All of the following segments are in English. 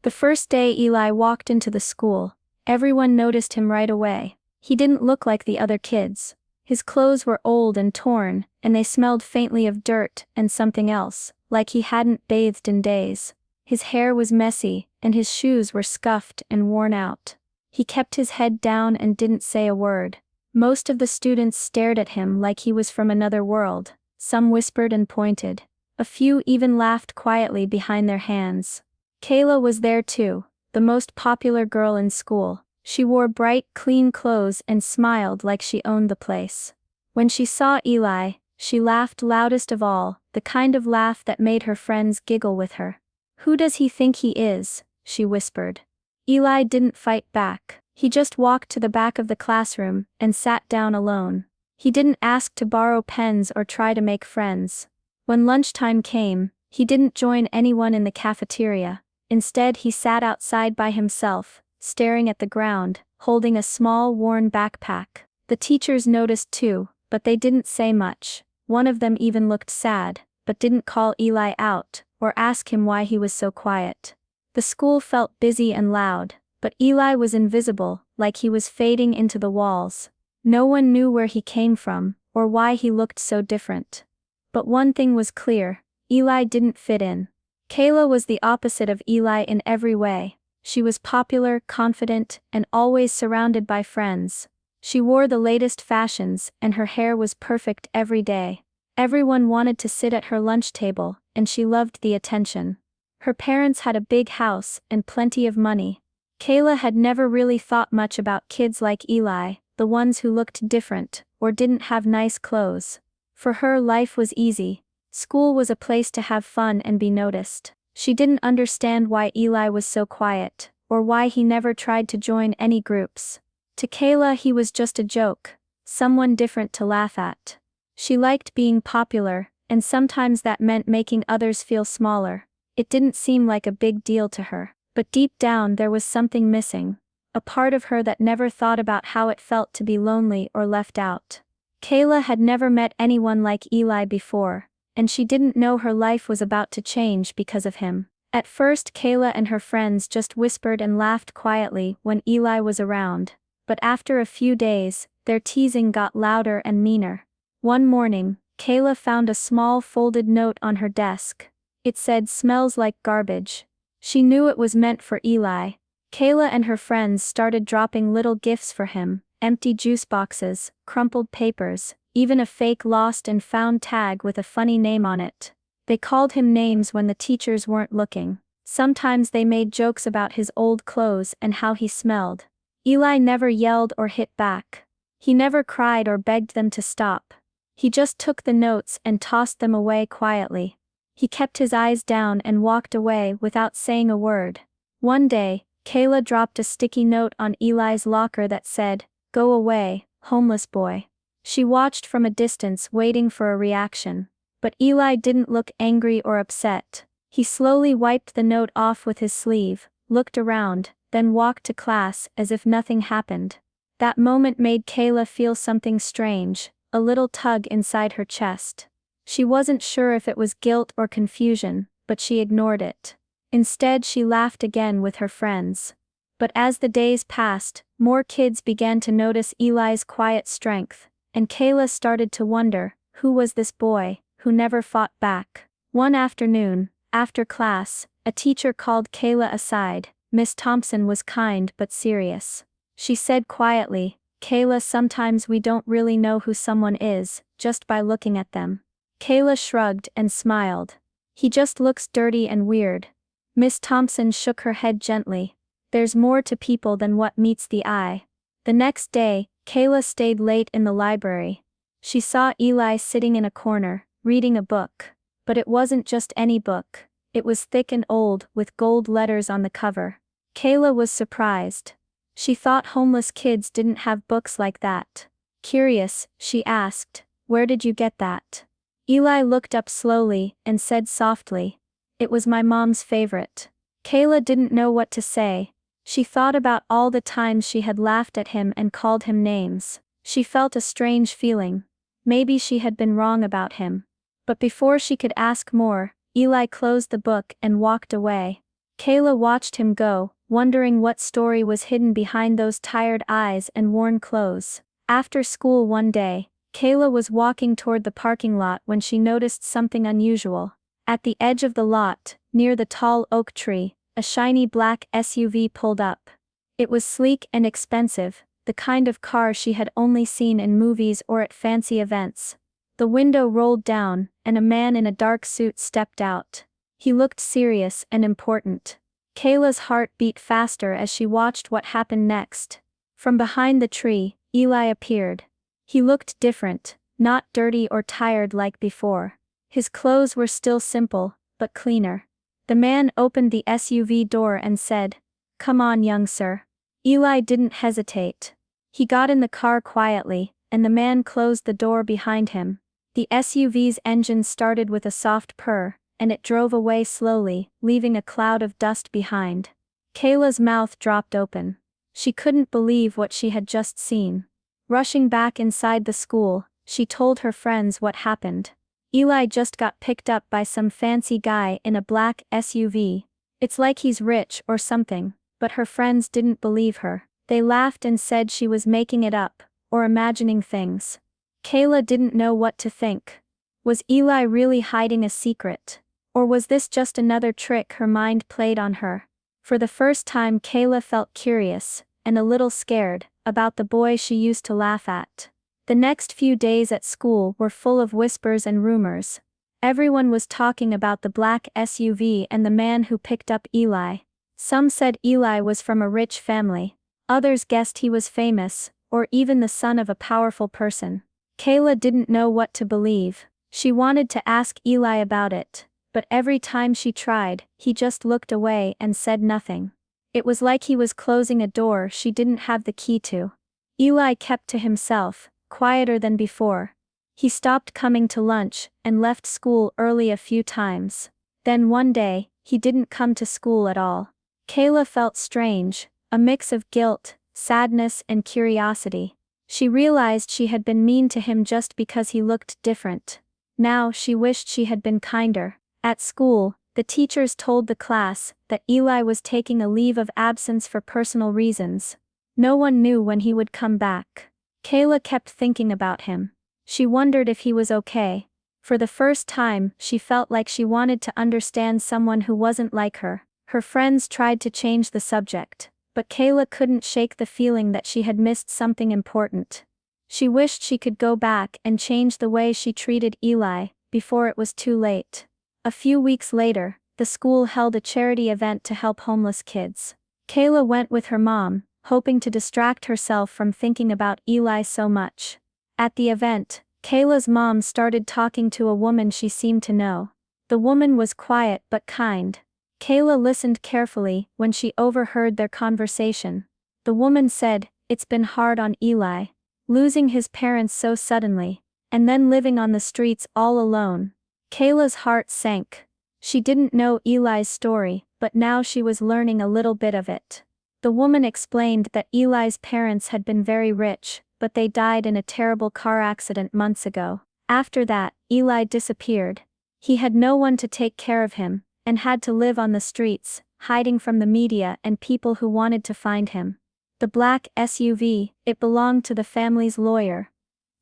The first day Eli walked into the school, everyone noticed him right away. He didn't look like the other kids. His clothes were old and torn, and they smelled faintly of dirt and something else, like he hadn't bathed in days. His hair was messy, and his shoes were scuffed and worn out. He kept his head down and didn't say a word. Most of the students stared at him like he was from another world. Some whispered and pointed. A few even laughed quietly behind their hands. Kayla was there too, the most popular girl in school. She wore bright, clean clothes and smiled like she owned the place. When she saw Eli, she laughed loudest of all, the kind of laugh that made her friends giggle with her. "Who does he think he is?" she whispered. Eli didn't fight back. He just walked to the back of the classroom and sat down alone. He didn't ask to borrow pens or try to make friends. When lunchtime came, he didn't join anyone in the cafeteria. Instead, he sat outside by himself, staring at the ground, holding a small worn backpack. The teachers noticed too, but they didn't say much. One of them even looked sad, but didn't call Eli out or ask him why he was so quiet. The school felt busy and loud, but Eli was invisible, like he was fading into the walls. No one knew where he came from, or why he looked so different. But one thing was clear: Eli didn't fit in. Kayla was the opposite of Eli in every way. She was popular, confident, and always surrounded by friends. She wore the latest fashions, and her hair was perfect every day. Everyone wanted to sit at her lunch table, and she loved the attention. Her parents had a big house and plenty of money. Kayla had never really thought much about kids like Eli, the ones who looked different, or didn't have nice clothes. For her, life was easy. School was a place to have fun and be noticed. She didn't understand why Eli was so quiet, or why he never tried to join any groups. To Kayla, he was just a joke, someone different to laugh at. She liked being popular, and sometimes that meant making others feel smaller. It didn't seem like a big deal to her, but deep down there was something missing. A part of her that never thought about how it felt to be lonely or left out. Kayla had never met anyone like Eli before, and she didn't know her life was about to change because of him. At first, Kayla and her friends just whispered and laughed quietly when Eli was around, but after a few days, their teasing got louder and meaner. One morning, Kayla found a small folded note on her desk. It said, "Smells like garbage." She knew it was meant for Eli. Kayla and her friends started dropping little gifts for him: empty juice boxes, crumpled papers, even a fake lost and found tag with a funny name on it. They called him names when the teachers weren't looking. Sometimes they made jokes about his old clothes and how he smelled. Eli never yelled or hit back. He never cried or begged them to stop. He just took the notes and tossed them away quietly. He kept his eyes down and walked away without saying a word. One day, Kayla dropped a sticky note on Eli's locker that said, "Go away, homeless boy." She watched from a distance, waiting for a reaction. But Eli didn't look angry or upset. He slowly wiped the note off with his sleeve, looked around, then walked to class as if nothing happened. That moment made Kayla feel something strange, a little tug inside her chest. She wasn't sure if it was guilt or confusion, but she ignored it. Instead, she laughed again with her friends. But as the days passed, more kids began to notice Eli's quiet strength, and Kayla started to wonder, who was this boy, who never fought back? One afternoon, after class, a teacher called Kayla aside. Miss Thompson was kind but serious. She said quietly, "Kayla, sometimes we don't really know who someone is, just by looking at them." Kayla shrugged and smiled. "He just looks dirty and weird." Miss Thompson shook her head gently. "There's more to people than what meets the eye." The next day, Kayla stayed late in the library. She saw Eli sitting in a corner, reading a book. But it wasn't just any book. It was thick and old, with gold letters on the cover. Kayla was surprised. She thought homeless kids didn't have books like that. Curious, she asked, "Where did you get that?" Eli looked up slowly and said softly, "It was my mom's favorite." Kayla didn't know what to say. She thought about all the times she had laughed at him and called him names. She felt a strange feeling. Maybe she had been wrong about him. But before she could ask more, Eli closed the book and walked away. Kayla watched him go, wondering what story was hidden behind those tired eyes and worn clothes. After school one day, Kayla was walking toward the parking lot when she noticed something unusual. At the edge of the lot, near the tall oak tree, a shiny black SUV pulled up. It was sleek and expensive, the kind of car she had only seen in movies or at fancy events. The window rolled down, and a man in a dark suit stepped out. He looked serious and important. Kayla's heart beat faster as she watched what happened next. From behind the tree, Eli appeared. He looked different, not dirty or tired like before. His clothes were still simple, but cleaner. The man opened the SUV door and said, "Come on, young sir." Eli didn't hesitate. He got in the car quietly, and the man closed the door behind him. The SUV's engine started with a soft purr, and it drove away slowly, leaving a cloud of dust behind. Kayla's mouth dropped open. She couldn't believe what she had just seen. Rushing back inside the school, she told her friends what happened. Eli just got picked up by some fancy guy in a black SUV. It's like he's rich or something, but her friends didn't believe her. They laughed and said she was making it up, or imagining things. Kayla didn't know what to think. Was Eli really hiding a secret? Or was this just another trick her mind played on her? For the first time Kayla felt curious, and a little scared, about the boy she used to laugh at. The next few days at school were full of whispers and rumors. Everyone was talking about the black SUV and the man who picked up Eli. Some said Eli was from a rich family. Others guessed he was famous, or even the son of a powerful person. Kayla didn't know what to believe. She wanted to ask Eli about it, but every time she tried, he just looked away and said nothing. It was like he was closing a door she didn't have the key to. Eli kept to himself, quieter than before. He stopped coming to lunch, and left school early a few times. Then one day, he didn't come to school at all. Kayla felt strange, a mix of guilt, sadness and curiosity. She realized she had been mean to him just because he looked different. Now she wished she had been kinder. At school, the teachers told the class that Eli was taking a leave of absence for personal reasons. No one knew when he would come back. Kayla kept thinking about him. She wondered if he was okay. For the first time, she felt like she wanted to understand someone who wasn't like her. Her friends tried to change the subject, but Kayla couldn't shake the feeling that she had missed something important. She wished she could go back and change the way she treated Eli, before it was too late. A few weeks later, the school held a charity event to help homeless kids. Kayla went with her mom, hoping to distract herself from thinking about Eli so much. At the event, Kayla's mom started talking to a woman she seemed to know. The woman was quiet but kind. Kayla listened carefully when she overheard their conversation. The woman said, "It's been hard on Eli. Losing his parents so suddenly, and then living on the streets all alone." Kayla's heart sank. She didn't know Eli's story, but now she was learning a little bit of it. The woman explained that Eli's parents had been very rich, but they died in a terrible car accident months ago. After that, Eli disappeared. He had no one to take care of him, and had to live on the streets, hiding from the media and people who wanted to find him. The black SUV, it belonged to the family's lawyer.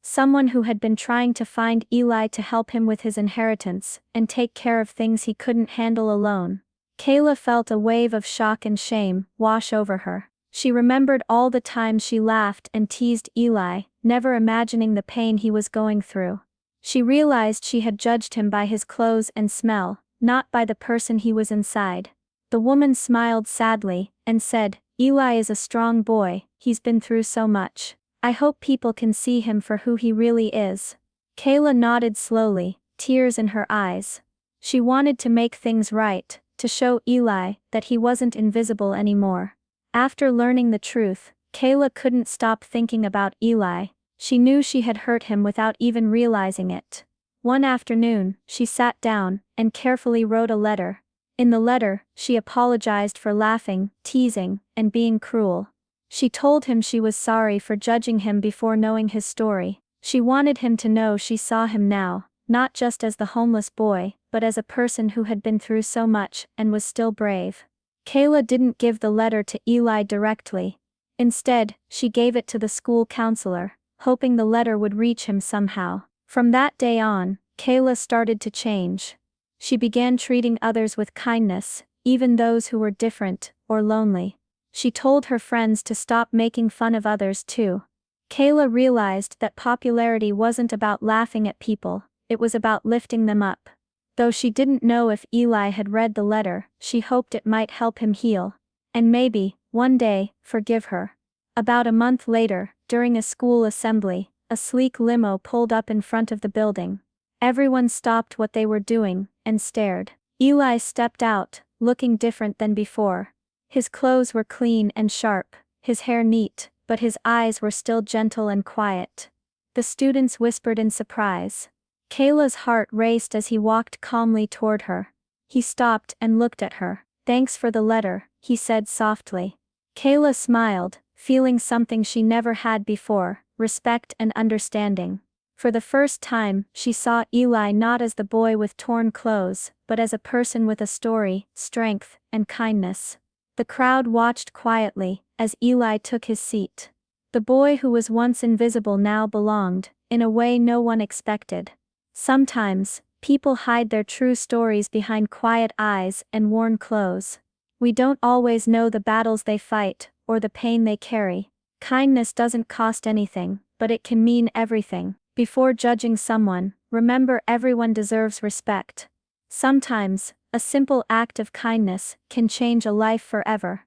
Someone who had been trying to find Eli to help him with his inheritance, and take care of things he couldn't handle alone. Kayla felt a wave of shock and shame wash over her. She remembered all the times she laughed and teased Eli, never imagining the pain he was going through. She realized she had judged him by his clothes and smell, not by the person he was inside. The woman smiled sadly, and said, "Eli is a strong boy, he's been through so much. I hope people can see him for who he really is." Kayla nodded slowly, tears in her eyes. She wanted to make things right, to show Eli that he wasn't invisible anymore. After learning the truth, Kayla couldn't stop thinking about Eli. She knew she had hurt him without even realizing it. One afternoon, she sat down and carefully wrote a letter. In the letter, she apologized for laughing, teasing, and being cruel. She told him she was sorry for judging him before knowing his story. She wanted him to know she saw him now, not just as the homeless boy, but as a person who had been through so much and was still brave. Kayla didn't give the letter to Eli directly. Instead, she gave it to the school counselor, hoping the letter would reach him somehow. From that day on, Kayla started to change. She began treating others with kindness, even those who were different or lonely. She told her friends to stop making fun of others too. Kayla realized that popularity wasn't about laughing at people, it was about lifting them up. Though she didn't know if Eli had read the letter, she hoped it might help him heal. And maybe, one day, forgive her. About a month later, during a school assembly, a sleek limo pulled up in front of the building. Everyone stopped what they were doing and stared. Eli stepped out, looking different than before. His clothes were clean and sharp, his hair neat, but his eyes were still gentle and quiet. The students whispered in surprise. Kayla's heart raced as he walked calmly toward her. He stopped and looked at her. "Thanks for the letter," he said softly. Kayla smiled, feeling something she never had before, respect and understanding. For the first time, she saw Eli not as the boy with torn clothes, but as a person with a story, strength, and kindness. The crowd watched quietly, as Eli took his seat. The boy who was once invisible now belonged, in a way no one expected. Sometimes, people hide their true stories behind quiet eyes and worn clothes. We don't always know the battles they fight, or the pain they carry. Kindness doesn't cost anything, but it can mean everything. Before judging someone, remember everyone deserves respect. Sometimes, a simple act of kindness can change a life forever.